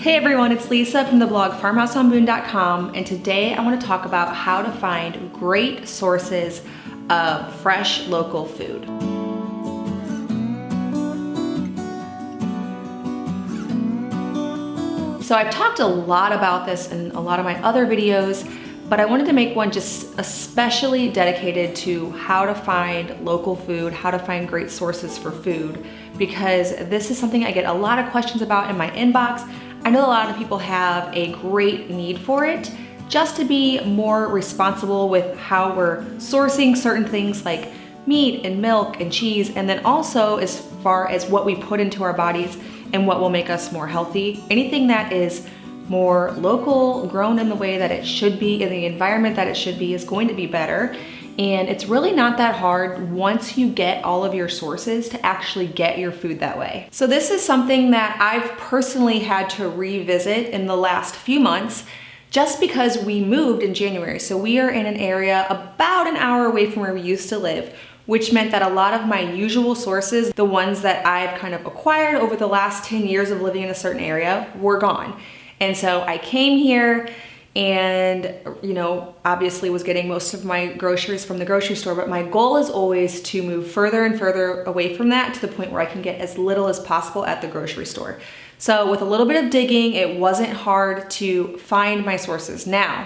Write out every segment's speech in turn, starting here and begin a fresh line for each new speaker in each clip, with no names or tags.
Hey everyone, it's Lisa from the blog farmhouseonboone.com, and today I want to talk about how to find great sources of fresh local food. So I've talked a lot about this in a lot of my other videos, but I wanted to make one just especially dedicated to how to find local food, how to find great sources for food, because this is something I get a lot of questions about in my inbox. I know a lot of people have a great need for it, just to be more responsible with how we're sourcing certain things like meat and milk and cheese, and then also as far as what we put into our bodies and what will make us more healthy. Anything that is more local, grown in the way that it should be, in the environment that it should be, is going to be better. And it's really not that hard once you get all of your sources to actually get your food that way. So this is something that I've personally had to revisit in the last few months, just because we moved in January. So we are in an area about an hour away from where we used to live, which meant that a lot of my usual sources, the ones that I've kind of acquired over the last 10 years of living in a certain area, were gone. And so I came here and, obviously was getting most of my groceries from the grocery store, but my goal is always to move further and further away from that to the point where I can get as little as possible at the grocery store. So with a little bit of digging, it wasn't hard to find my sources. Now,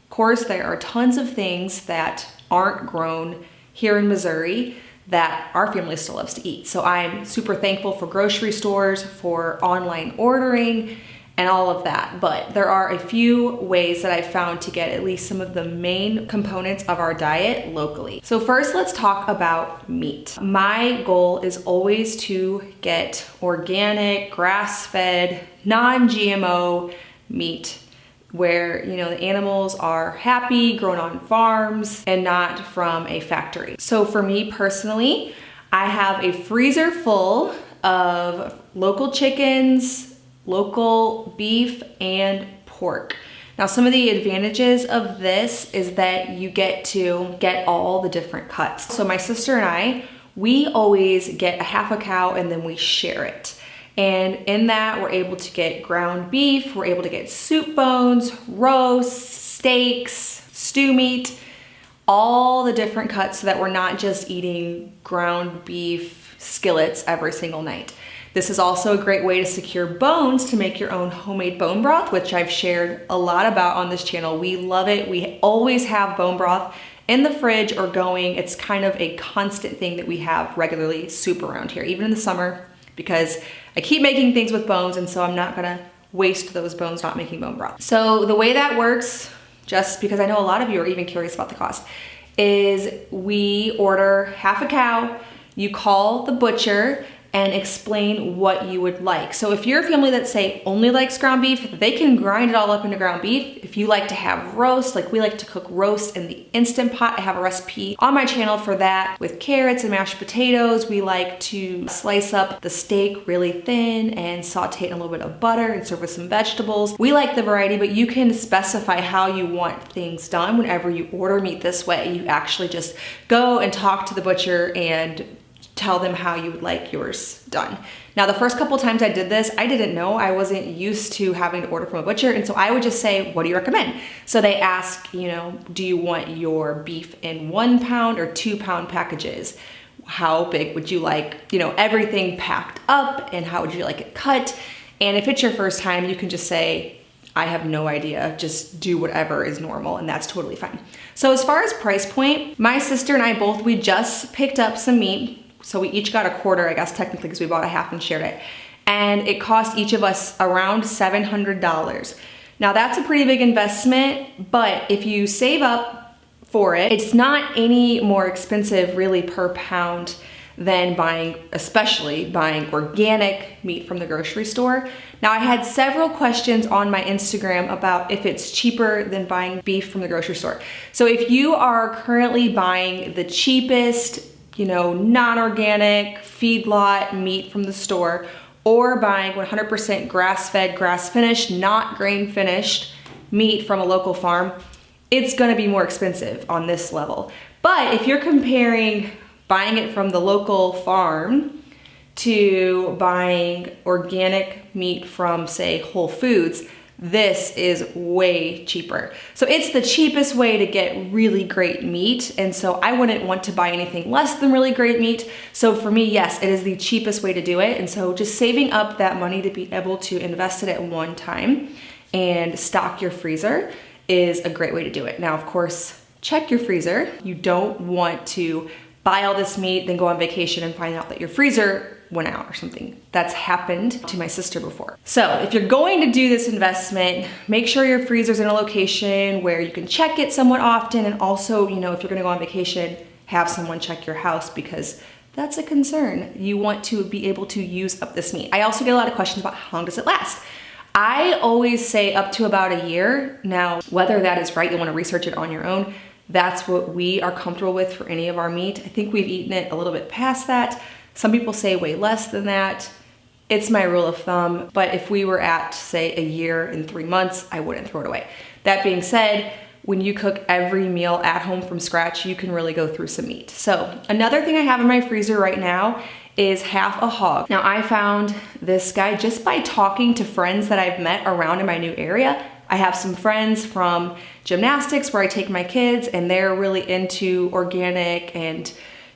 of course, there are tons of things that aren't grown here in Missouri that our family still loves to eat. So I'm super thankful for grocery stores, for online ordering, and all of that. But there are a few ways that I've found to get at least some of the main components of our diet locally. So first, let's talk about meat. My goal is always to get organic, grass-fed, non-GMO meat where, the animals are happy, grown on farms, and not from a factory. So for me personally, I have a freezer full of local chickens, local beef, and pork. Now, some of the advantages of this is that you get to get all the different cuts. So my sister and we always get a half a cow and then we share it. And in that, we're able to get ground beef, we're able to get soup bones, roasts, steaks, stew meat, all the different cuts so that we're not just eating ground beef skillets every single night. This is also a great way to secure bones to make your own homemade bone broth, which I've shared a lot about on this channel. We love it. We always have bone broth in the fridge or going. It's kind of a constant thing that we have regularly, soup around here, even in the summer, because I keep making things with bones, and so I'm not gonna waste those bones not making bone broth. So the way that works, just because I know a lot of you are even curious about the cost, is we order half a cow, you call the butcher, and explain what you would like. So if you're a family that say only likes ground beef, they can grind it all up into ground beef. If you like to have roast, like we like to cook roast in the Instant Pot, I have a recipe on my channel for that with carrots and mashed potatoes. We like to slice up the steak really thin and saute it in a little bit of butter and serve with some vegetables. We like the variety, but you can specify how you want things done whenever you order meat this way. You actually just go and talk to the butcher and tell them how you would like yours done. Now, the first couple times I did this, I didn't know. I wasn't used to having to order from a butcher, and so I would just say, what do you recommend? So they ask, do you want your beef in 1 pound or 2 pound packages? How big would you like, everything packed up, and how would you like it cut? And if it's your first time, you can just say, I have no idea, just do whatever is normal, and that's totally fine. So as far as price point, my sister and I we just picked up some meat. So we each got a quarter, I guess technically, because we bought a half and shared it. And it cost each of us around $700. Now that's a pretty big investment, but if you save up for it, it's not any more expensive really per pound than especially buying organic meat from the grocery store. Now, I had several questions on my Instagram about if it's cheaper than buying beef from the grocery store. So if you are currently buying the cheapest, non-organic feedlot meat from the store, or buying 100% grass-fed, grass-finished, not grain-finished meat from a local farm, it's gonna be more expensive on this level. But if you're comparing buying it from the local farm to buying organic meat from, say, Whole Foods, this is way cheaper. So it's the cheapest way to get really great meat. And so I wouldn't want to buy anything less than really great meat. So for me, yes, it is the cheapest way to do it. And so just saving up that money to be able to invest it at one time and stock your freezer is a great way to do it. Now, of course, check your freezer. You don't want to buy all this meat, then go on vacation and find out that your freezer went out or something. That's happened to my sister before. So if you're going to do this investment, make sure your freezer's in a location where you can check it somewhat often. And also, you know, if you're gonna go on vacation, have someone check your house because that's a concern. You want to be able to use up this meat. I also get a lot of questions about how long does it last? I always say up to about a year. Now, whether that is right, you'll wanna research it on your own. That's what we are comfortable with for any of our meat. I think we've eaten it a little bit past that. Some people say way less than that. It's my rule of thumb, but if we were at, say, a year and 3 months, I wouldn't throw it away. That being said, when you cook every meal at home from scratch, you can really go through some meat. So another thing I have in my freezer right now is half a hog. Now I found this guy just by talking to friends that I've met around in my new area. I have some friends from gymnastics where I take my kids and they're really into organic and,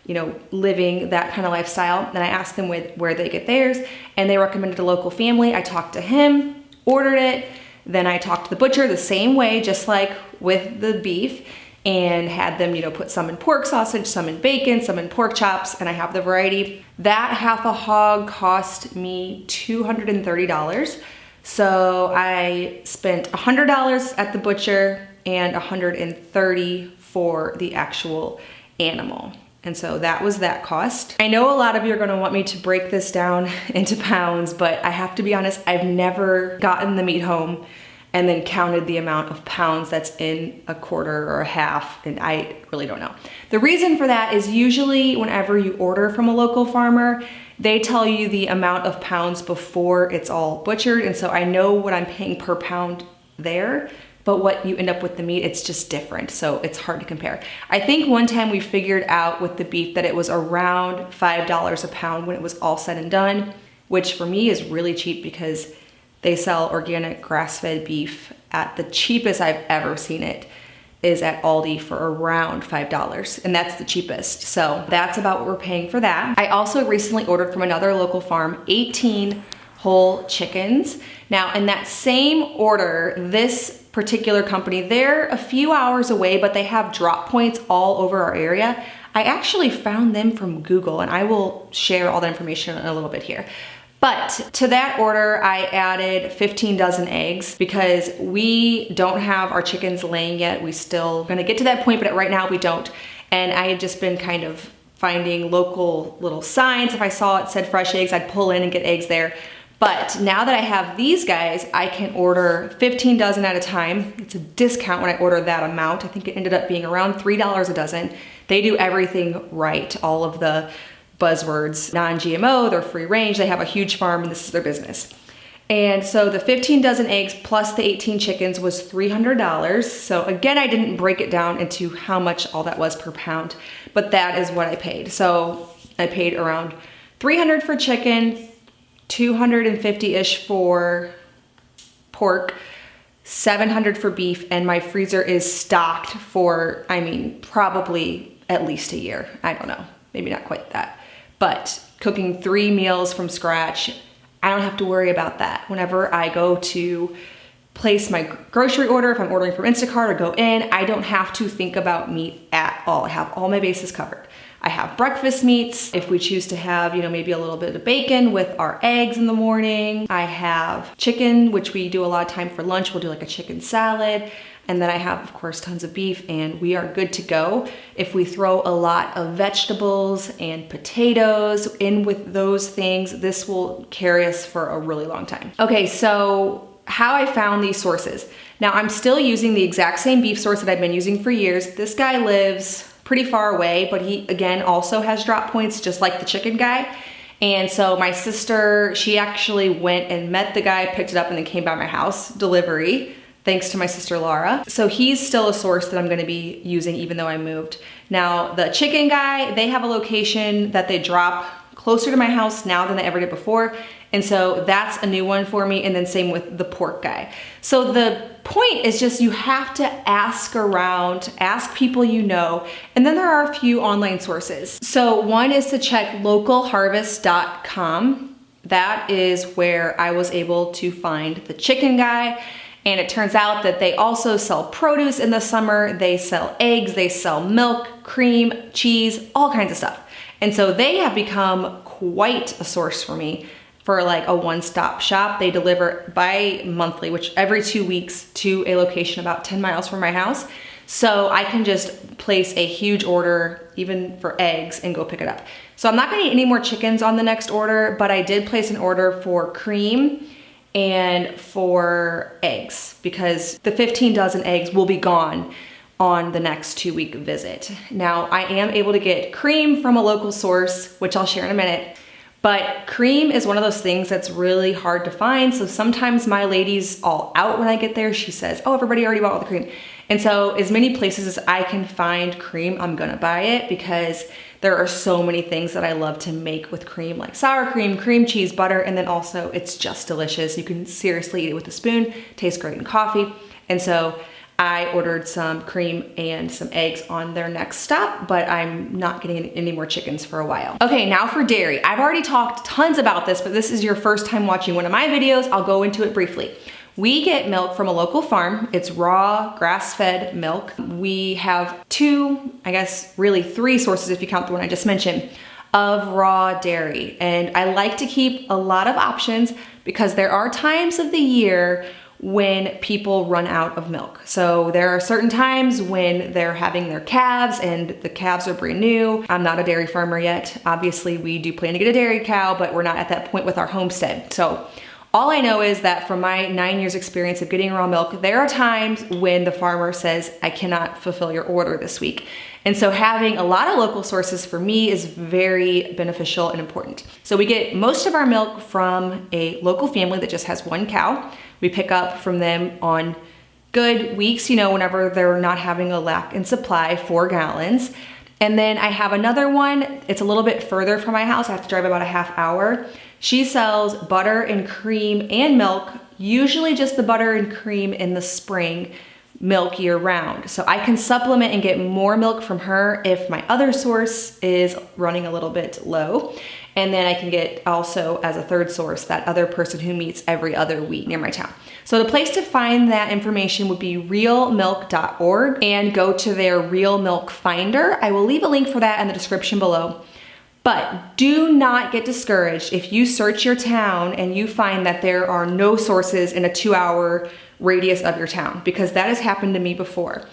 you know, living that kind of lifestyle. Then I asked them where they get theirs and they recommended a local family. I talked to him, ordered it. Then I talked to the butcher the same way, just like with the beef, and had them, you know, put some in pork sausage, some in bacon, some in pork chops, and I have the variety. That half a hog cost me $230. So I spent $100 at the butcher and $130 for the actual animal. And so that was that cost. I know a lot of you are gonna want me to break this down into pounds, but I have to be honest, I've never gotten the meat home and then counted the amount of pounds that's in a quarter or a half, and I really don't know. The reason for that is usually whenever you order from a local farmer, they tell you the amount of pounds before it's all butchered, and so I know what I'm paying per pound there, but what you end up with the meat, it's just different, so it's hard to compare. I think one time we figured out with the beef that it was around $5 a pound when it was all said and done, which for me is really cheap because they sell organic grass-fed beef at the cheapest I've ever seen it is at Aldi for around $5, and that's the cheapest. So that's about what we're paying for that. I also recently ordered from another local farm 18 whole chickens. Now in that same order, this particular company, they're a few hours away, but they have drop points all over our area. I actually found them from Google, and I will share all the information in a little bit here. But to that order, I added 15 dozen eggs because we don't have our chickens laying yet. We still gonna get to that point, but right now we don't. And I had just been kind of finding local little signs. If I saw it said fresh eggs, I'd pull in and get eggs there. But now that I have these guys, I can order 15 dozen at a time. It's a discount when I order that amount. I think it ended up being around $3 a dozen. They do everything right. All of the buzzwords, non-GMO, they're free range, they have a huge farm and this is their business. And so the 15 dozen eggs plus the 18 chickens was $300. So again, I didn't break it down into how much all that was per pound, but that is what I paid. So I paid around $300 for chicken, $250-ish for pork, $700 for beef, and my freezer is stocked for, I mean, probably at least a year. I don't know, maybe not quite that. But cooking 3 meals from scratch, I don't have to worry about that. Whenever I go to place my grocery order, if I'm ordering from Instacart or go in, I don't have to think about meat at all. I have all my bases covered. I have breakfast meats. If we choose to have, you know, maybe a little bit of bacon with our eggs in the morning. I have chicken, which we do a lot of time for lunch. We'll do like a chicken salad. And then I have, of course, tons of beef, and we are good to go. If we throw a lot of vegetables and potatoes in with those things, this will carry us for a really long time. Okay, so how I found these sources. Now I'm still using the exact same beef source that I've been using for years. This guy lives pretty far away, but he, again, also has drop points just like the chicken guy. And so my sister, she actually went and met the guy, picked it up, and then came by my house, delivery. Thanks to my sister Laura. So he's still a source that I'm gonna be using even though I moved. Now the chicken guy, they have a location that they drop closer to my house now than they ever did before. And so that's a new one for me. And then same with the pork guy. So the point is just you have to ask around, ask people you know, and then there are a few online sources. So one is to check localharvest.com. That is where I was able to find the chicken guy. And it turns out that they also sell produce in the summer. They sell eggs, they sell milk, cream, cheese, all kinds of stuff. And so they have become quite a source for me for like a one-stop shop. They deliver bi-monthly, which every 2 weeks, to a location about 10 miles from my house. So I can just place a huge order, even for eggs, and go pick it up. So I'm not gonna eat any more chickens on the next order, but I did place an order for cream and for eggs, because the 15 dozen eggs will be gone on the next 2-week visit. Now, I am able to get cream from a local source, which I'll share in a minute, but cream is one of those things that's really hard to find. So sometimes my lady's all out when I get there. She says, oh, everybody already bought all the cream. And so as many places as I can find cream, I'm gonna buy it, because there are so many things that I love to make with cream, like sour cream, cream cheese, butter, and then also it's just delicious. You can seriously eat it with a spoon, tastes great in coffee. And so I ordered some cream and some eggs on their next stop, but I'm not getting any more chickens for a while. Okay, now for dairy. I've already talked tons about this, but this is your first time watching one of my videos. I'll go into it briefly. We get milk from a local farm. It's raw, grass-fed milk. We have 2, I guess really 3 sources if you count the one I just mentioned, of raw dairy. And I like to keep a lot of options because there are times of the year when people run out of milk. So there are certain times when they're having their calves and the calves are brand new. I'm not a dairy farmer yet. Obviously, we do plan to get a dairy cow, but we're not at that point with our homestead. So all I know is that from my 9 years experience of getting raw milk, there are times when the farmer says, I cannot fulfill your order this week. And so having a lot of local sources for me is very beneficial and important. So we get most of our milk from a local family that just has 1 cow. We pick up from them on good weeks, you know, whenever they're not having a lack in supply, 4 gallons. And then I have another one, it's a little bit further from my house. I have to drive about a half hour. She sells butter and cream and milk, usually just the butter and cream in the spring, milk year round. So I can supplement and get more milk from her if my other source is running a little bit low. And then I can get also as a third source, that other person who meets every other week near my town. So the place to find that information would be realmilk.org, and go to their Real Milk Finder. I will leave a link for that in the description below. But do not get discouraged if you search your town and you find that there are no sources in a 2-hour radius of your town, because that has happened to me before.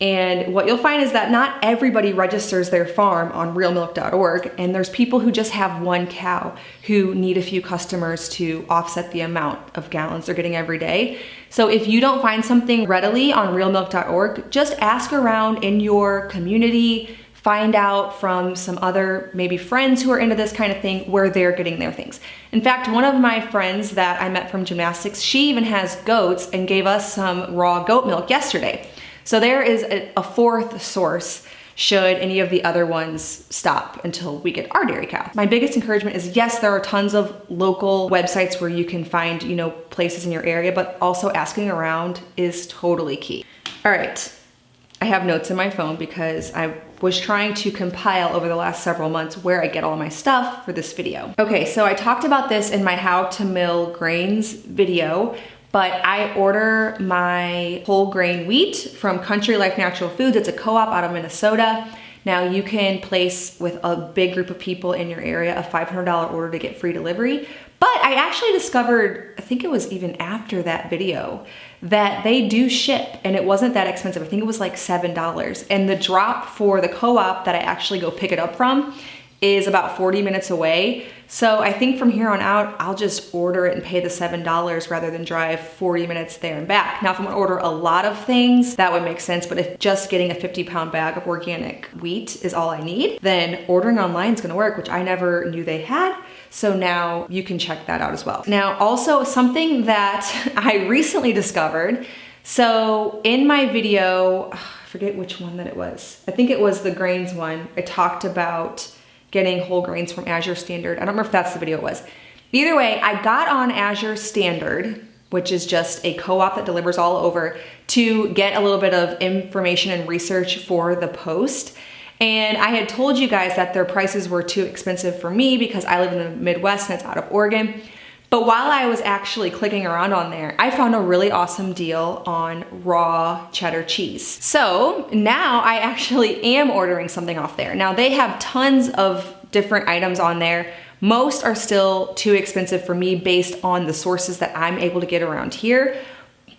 And what you'll find is that not everybody registers their farm on realmilk.org, and there's people who just have 1 cow who need a few customers to offset the amount of gallons they're getting every day. So if you don't find something readily on realmilk.org, just ask around in your community, find out from some other maybe friends who are into this kind of thing where they're getting their things. In fact, one of my friends that I met from gymnastics, she even has goats and gave us some raw goat milk yesterday. So there is a 4th source should any of the other ones stop until we get our dairy cow. My biggest encouragement is, yes, there are tons of local websites where you can find, you know, places in your area, but also asking around is totally key. All right, I have notes in my phone because I was trying to compile over the last several months where I get all my stuff for this video. Okay, so I talked about this in my how to mill grains video, but I order my whole grain wheat from Country Life Natural Foods. It's a co-op out of Minnesota. Now you can place with a big group of people in your area a $500 order to get free delivery. But I actually discovered, I think it was even after that video, that they do ship, and it wasn't that expensive. I think it was like $7. And the drop for the co-op that I actually go pick it up from is about 40 minutes away. So I think from here on out, I'll just order it and pay the $7 rather than drive 40 minutes there and back. Now, if I'm gonna order a lot of things, that would make sense. But if just getting a 50-pound bag of organic wheat is all I need, then ordering online is gonna work, which I never knew they had. So now you can check that out as well. Now, also something that I recently discovered. So in my video, I forget which one that it was. I think it was the grains one. I talked about getting whole grains from Azure Standard. I don't remember if that's the video it was. Either way, I got on Azure Standard, which is just a co-op that delivers all over, to get a little bit of information and research for the post. And I had told you guys that their prices were too expensive for me because I live in the Midwest and it's out of Oregon. But while I was actually clicking around on there, I found a really awesome deal on raw cheddar cheese. So now I actually am ordering something off there. Now they have tons of different items on there. Most are still too expensive for me based on the sources that I'm able to get around here.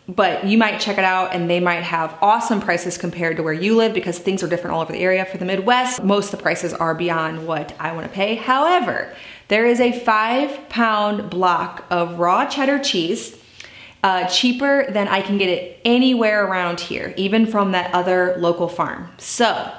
But you might check it out and they might have awesome prices compared to where you live because things are different all over the area. For the Midwest, most of the prices are beyond what I want to pay. However, there is a 5-pound block of raw cheddar cheese, cheaper than I can get it anywhere around here, even from that other local farm. So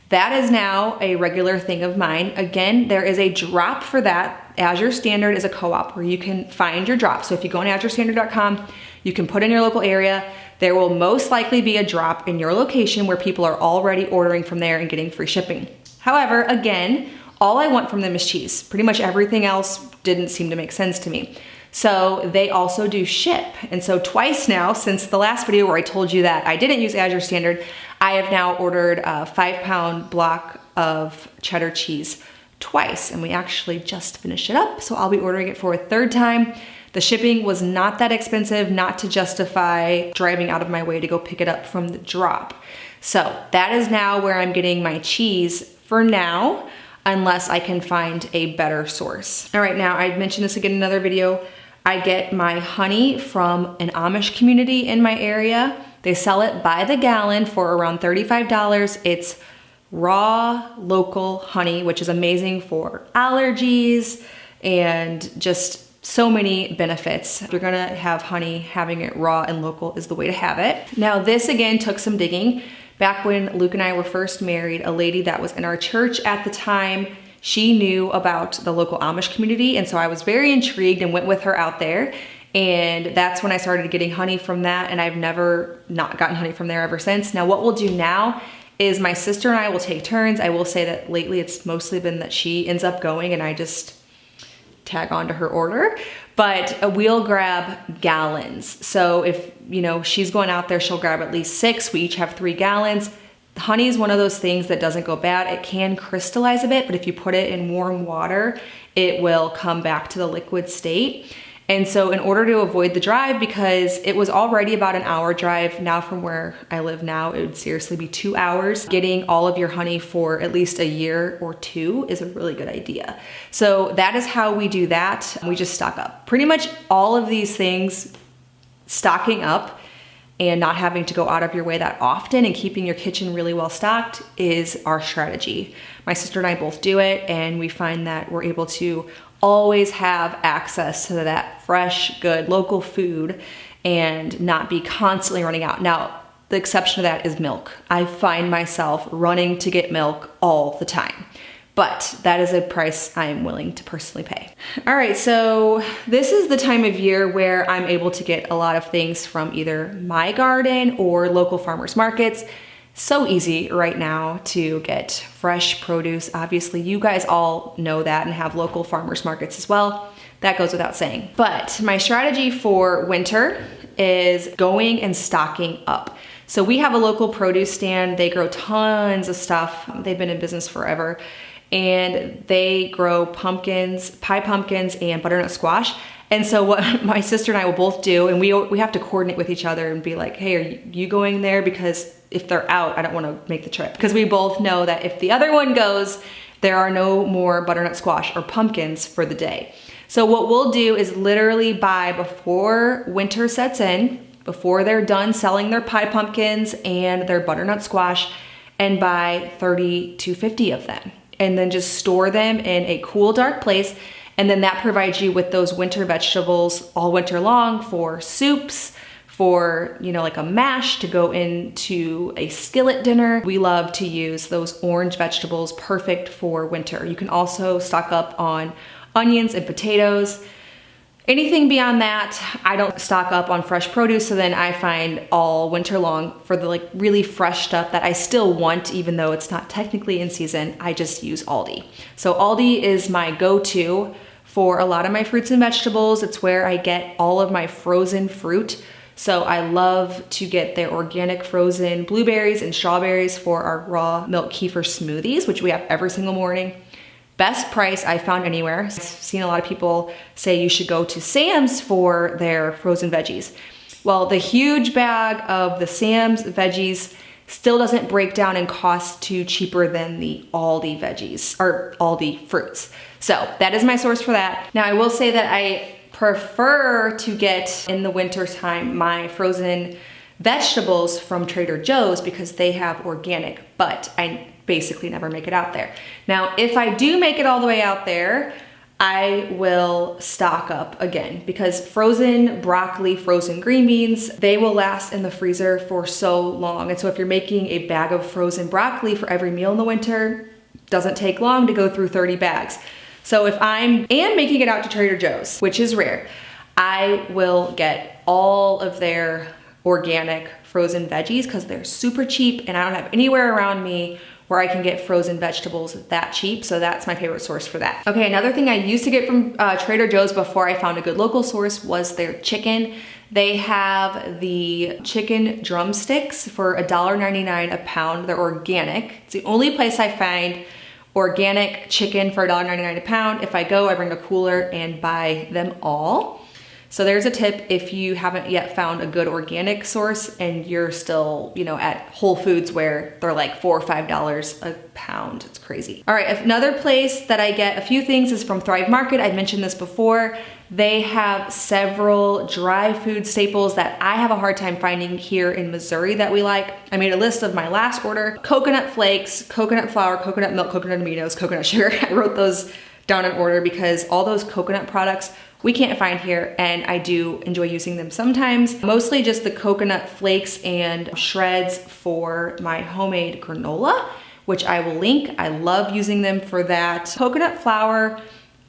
that is now a regular thing of mine. Again, there is a drop for that. Azure Standard is a co-op where you can find your drop. So if you go on azurestandard.com, you can put in your local area. There will most likely be a drop in your location where people are already ordering from there and getting free shipping. However, again, all I want from them is cheese. Pretty much everything else didn't seem to make sense to me. So they also do ship. And so twice now, since the last video where I told you that I didn't use Azure Standard, I have now ordered a 5-pound block of cheddar cheese twice. And we actually just finished it up. So I'll be ordering it for a third time. The shipping was not that expensive, not to justify driving out of my way to go pick it up from the drop. So that is now where I'm getting my cheese for now, unless I can find a better source. All right, now I mentioned this again in another video. I get my honey from an Amish community in my area. They sell it by the gallon for around $35. It's raw local honey, which is amazing for allergies and just so many benefits. If you're gonna have honey, having it raw and local is the way to have it. Now this again took some digging. Back when Luke and I were first married, a lady that was in our church at the time, she knew about the local Amish community, and so I was very intrigued and went with her out there. And that's when I started getting honey from that, and I've never not gotten honey from there ever since. Now what we'll do now is my sister and I will take turns. I will say that lately it's mostly been that she ends up going and I just tag on to her order, but we'll grab gallons. So if, you know, she's going out there, she'll grab at least 6. We each have 3 gallons. Honey is one of those things that doesn't go bad. It can crystallize a bit, but if you put it in warm water, it will come back to the liquid state. And so in order to avoid the drive, because it was already about an hour drive now from where I live now, it would seriously be 2 hours. Getting all of your honey for at least a year or 2 is a really good idea. So that is how we do that. We just stock up. Pretty much all of these things, stocking up and not having to go out of your way that often and keeping your kitchen really well stocked is our strategy. My sister and I both do it, and we find that we're able to always have access to that fresh, good local food and not be constantly running out. Now, the exception to that is milk. I find myself running to get milk all the time, but that is a price I am willing to personally pay. All right, so this is the time of year where I'm able to get a lot of things from either my garden or local farmers markets. So easy right now to get fresh produce. Obviously, you guys all know that and have local farmers markets as well. That goes without saying. But my strategy for winter is going and stocking up. So we have a local produce stand. They grow tons of stuff. They've been in business forever. And they grow pumpkins, pie pumpkins, and butternut squash. And so what my sister and I will both do, and we have to coordinate with each other and be like, hey, are you going there? Because if they're out, I don't want to make the trip. Because we both know that if the other one goes, there are no more butternut squash or pumpkins for the day. So what we'll do is literally buy before winter sets in, before they're done selling their pie pumpkins and their butternut squash, and buy 30 to 50 of them. And then just store them in a cool, dark place. And then that provides you with those winter vegetables all winter long for soups, for, you know, like a mash to go into a skillet dinner. We love to use those orange vegetables, perfect for winter. You can also stock up on onions and potatoes. Anything beyond that, I don't stock up on fresh produce, so then I find all winter long for the like really fresh stuff that I still want, even though it's not technically in season, I just use Aldi. So Aldi is my go-to for a lot of my fruits and vegetables. It's where I get all of my frozen fruit. So I love to get their organic frozen blueberries and strawberries for our raw milk kefir smoothies, which we have every single morning. Best price I found anywhere. I've seen a lot of people say you should go to Sam's for their frozen veggies. Well, the huge bag of the Sam's veggies still doesn't break down and cost too cheaper than the Aldi veggies or Aldi fruits. So that is my source for that. Now I will say that I prefer to get in the winter time my frozen vegetables from Trader Joe's because they have organic, but I basically never make it out there. Now, if I do make it all the way out there, I will stock up again because frozen broccoli, frozen green beans, they will last in the freezer for so long. And so if you're making a bag of frozen broccoli for every meal in the winter, it doesn't take long to go through 30 bags. So if I am making it out to Trader Joe's, which is rare, I will get all of their organic frozen veggies because they're super cheap and I don't have anywhere around me where I can get frozen vegetables that cheap. So that's my favorite source for that. Okay, another thing I used to get from Trader Joe's before I found a good local source was their chicken. They have the chicken drumsticks for $1.99 a pound. They're organic. It's the only place I find organic chicken for $1.99 a pound. If I go, I bring a cooler and buy them all. So there's a tip if you haven't yet found a good organic source and you're still, at Whole Foods where they're like $4 or $5 a pound. It's crazy. All right, another place that I get a few things is from Thrive Market. I've mentioned this before. They have several dry food staples that I have a hard time finding here in Missouri that we like. I made a list of my last order: coconut flakes, coconut flour, coconut milk, coconut aminos, coconut sugar. I wrote those down in order because all those coconut products we can't find here, and I do enjoy using them sometimes. Mostly just the coconut flakes and shreds for my homemade granola, which I will link. I love using them for that. Coconut flour,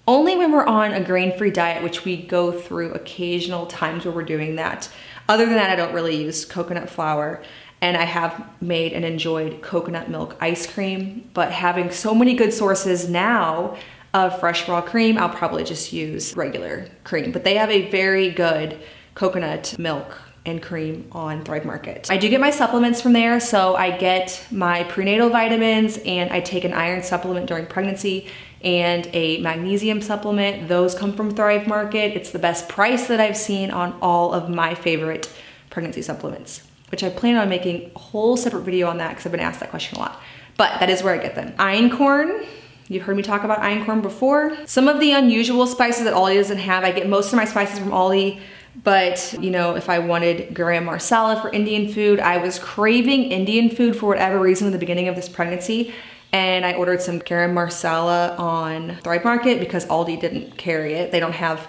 only when we're on a grain-free diet, which we go through occasional times where we're doing that. Other than that, I don't really use coconut flour. And I have made and enjoyed coconut milk ice cream, but having so many good sources now of fresh raw cream, I'll probably just use regular cream. But they have a very good coconut milk and cream on Thrive Market. I do get my supplements from there, so I get my prenatal vitamins and I take an iron supplement during pregnancy and a magnesium supplement. Those come from Thrive Market. It's the best price that I've seen on all of my favorite pregnancy supplements, which I plan on making a whole separate video on that because I've been asked that question a lot. But that is where I get them. Einkorn. You've heard me talk about einkorn before. Some of the unusual spices that Aldi doesn't have, I get most of my spices from Aldi, but if I wanted garam masala for Indian food, I was craving Indian food for whatever reason in the beginning of this pregnancy, and I ordered some garam masala on Thrive Market because Aldi didn't carry it. They don't have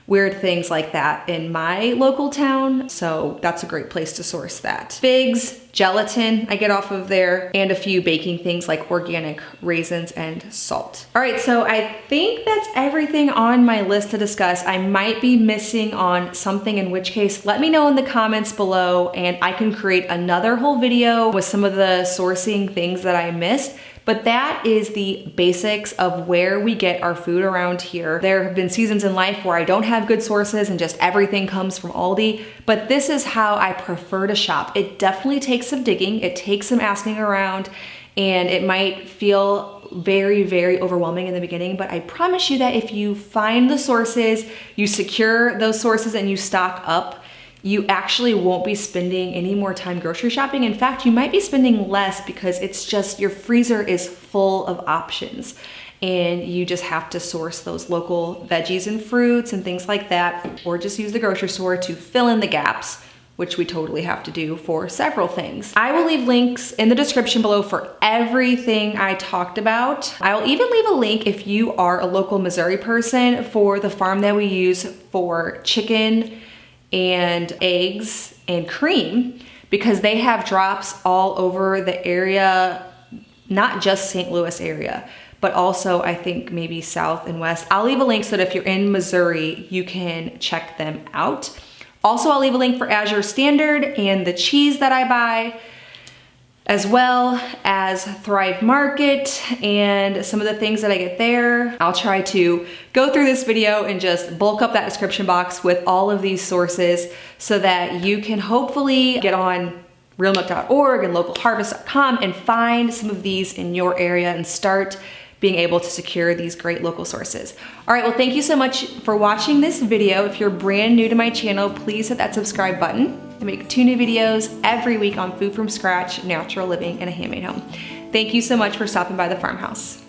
weird things like that in my local town, so that's a great place to source that. Figs, gelatin I get off of there, and a few baking things like organic raisins and salt. All right, so I think that's everything on my list to discuss. I might be missing on something, in which case let me know in the comments below and I can create another whole video with some of the sourcing things that I missed. But that is the basics of where we get our food around here. There have been seasons in life where I don't have good sources and just everything comes from Aldi, but this is how I prefer to shop. It definitely takes some digging, it takes some asking around, and it might feel very, very overwhelming in the beginning, but I promise you that if you find the sources, you secure those sources and you stock up, you actually won't be spending any more time grocery shopping. In fact, you might be spending less because it's just your freezer is full of options and you just have to source those local veggies and fruits and things like that, or just use the grocery store to fill in the gaps, which we totally have to do for several things. I will leave links in the description below for everything I talked about. I'll even leave a link if you are a local Missouri person for the farm that we use for chicken and eggs and cream, because they have drops all over the area, not just St. Louis area, but also I think maybe south and west. I'll leave a link so that if you're in Missouri, you can check them out. Also, I'll leave a link for Azure Standard and the cheese that I buy, as well as Thrive Market and some of the things that I get there. I'll try to go through this video and just bulk up that description box with all of these sources so that you can hopefully get on realmilk.org and localharvest.com and find some of these in your area and start being able to secure these great local sources. All right, well, thank you so much for watching this video. If you're brand new to my channel, please hit that subscribe button. I make 2 new videos every week on food from scratch, natural living, and a handmade home. Thank you so much for stopping by the farmhouse.